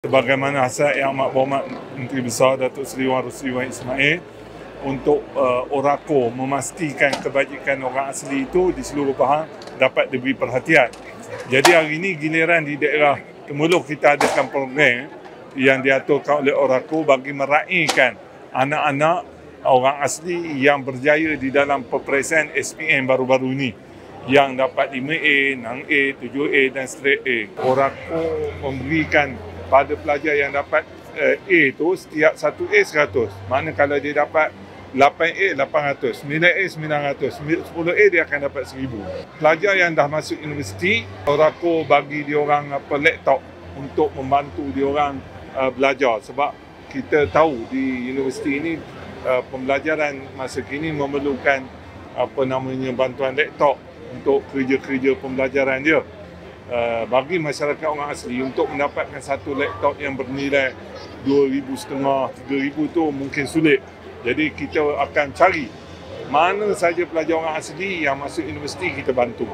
sebagaimana hasrat Yang Amat Berhormat Menteri Besar Datuk Seri Wan Rusli Wan Ismail untuk Orako memastikan kebajikan orang asli itu di seluruh Pahang dapat diberi perhatian. Jadi hari ini giliran di daerah Temerloh kita adakan program yang diaturkan oleh Orako bagi meraihkan anak-anak orang asli yang berjaya di dalam peperiksan SPM baru-baru ini yang dapat 5A, 6A, 7A dan straight A. Orako memberikan pada pelajar yang dapat A itu setiap 1A 100. Mana kalau dia dapat 8A 800, 9A 900, 10A dia akan dapat 1000. Pelajar yang dah masuk universiti, Orako bagi diorang laptop untuk membantu diorang belajar sebab kita tahu di universiti ini pembelajaran masa kini memerlukan bantuan laptop untuk kerja-kerja pembelajaran dia. Bagi masyarakat orang asli untuk mendapatkan satu laptop yang bernilai 2,500, 3,000 tu mungkin sulit. Jadi kita akan cari mana saja pelajar orang asli yang masuk universiti kita bantu.